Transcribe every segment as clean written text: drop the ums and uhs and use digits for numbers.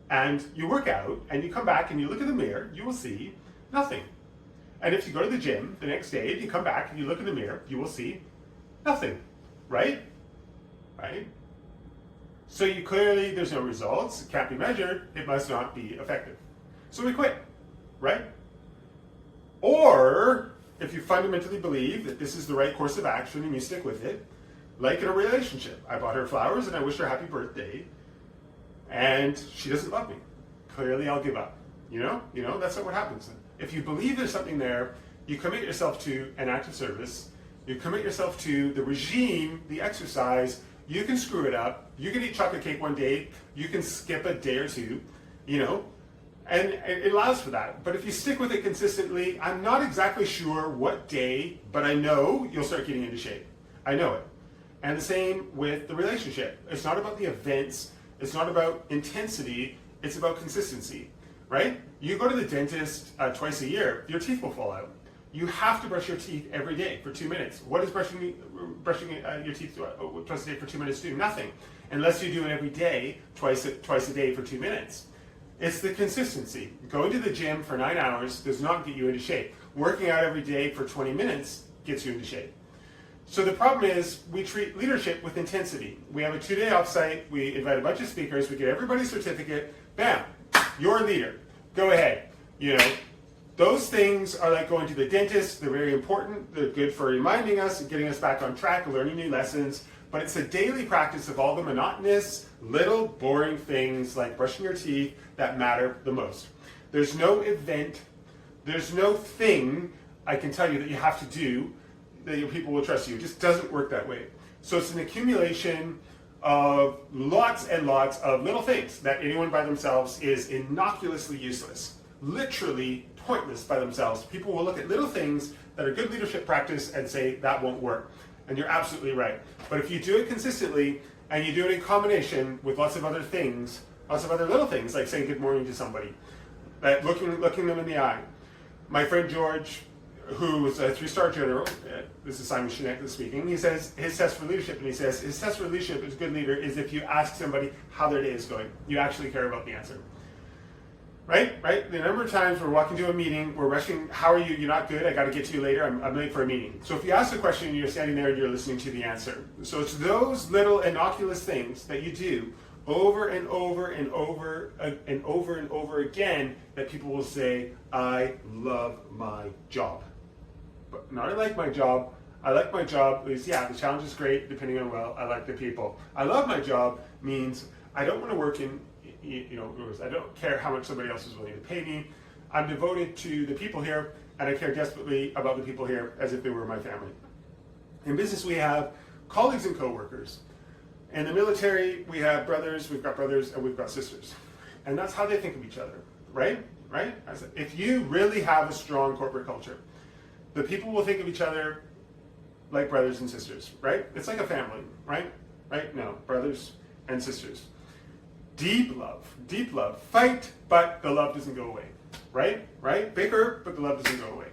and you work out and you come back and you look in the mirror, you will see nothing. And if you go to the gym the next day and you come back and you look in the mirror, you will see nothing, right? Right? So you clearly, there's no results, it can't be measured, it must not be effective. So we quit, right? Or if you fundamentally believe that this is the right course of action and you stick with it, like in a relationship, I bought her flowers and I wished her happy birthday, and she doesn't love me. Clearly I'll give up. You know, that's not what happens. If you believe there's something there, you commit yourself to an act of service, you commit yourself to the regime, the exercise. You can screw it up. You can eat chocolate cake one day. You can skip a day or two, and it allows for that. But if you stick with it consistently, I'm not exactly sure what day, but I know you'll start getting into shape. I know it. And the same with the relationship. It's not about the events. It's not about intensity. It's about consistency, right? You go to the dentist twice a year, your teeth will fall out. You have to brush your teeth every day for 2 minutes. What does brushing your teeth twice a day for 2 minutes do? Nothing, unless you do it every day, twice a day for 2 minutes. It's the consistency. Going to the gym for 9 hours does not get you into shape. Working out every day for 20 minutes gets you into shape. So the problem is we treat leadership with intensity. We have a 2-day offsite, we invite a bunch of speakers, we get everybody's certificate, bam, you're a leader. Go ahead. Those things are like going to the dentist. They're very important. They're good for reminding us and getting us back on track, learning new lessons. But it's a daily practice of all the monotonous, little boring things like brushing your teeth that matter the most. There's no event, there's no thing I can tell you that you have to do that your people will trust you. It just doesn't work that way. So it's an accumulation of lots and lots of little things that anyone by themselves is innocuously useless. Literally pointless by themselves. People will look at little things that are good leadership practice and say that won't work. And you're absolutely right. But if you do it consistently and you do it in combination with lots of other things, lots of other little things, like saying good morning to somebody, looking them in the eye. My friend George, who was a 3-star general, this is Simon Sinek speaking, he says his test for leadership, and he says his test for leadership as a good leader is if you ask somebody how their day is going. You actually care about the answer. Right? The number of times we're walking to a meeting, we're rushing, how are you? You're not good, I got to get to you later, I'm late for a meeting. So if you ask a question and you're standing there and you're listening to the answer. So it's those little innocuous things that you do over and over and over and over and over again that people will say, I love my job. But not I like my job. I like my job is, the challenge is great, depending on, I like the people. I love my job means I don't want to work in, I don't care how much somebody else is willing to pay me. I'm devoted to the people here, and I care desperately about the people here as if they were my family. In business, we have colleagues and coworkers. In the military, we've got brothers, and we've got sisters. And that's how they think of each other, right? If you really have a strong corporate culture, the people will think of each other like brothers and sisters, right? It's like a family, right? No, brothers and sisters. Deep love. Fight, but the love doesn't go away, right? Bicker, but the love doesn't go away.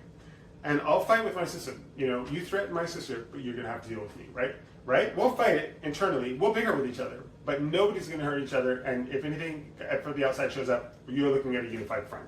And I'll fight with my sister. You threaten my sister, but you're going to have to deal with me, right? We'll fight it internally. We'll bicker with each other, but nobody's going to hurt each other. And if anything from the outside shows up, you're looking at a unified front.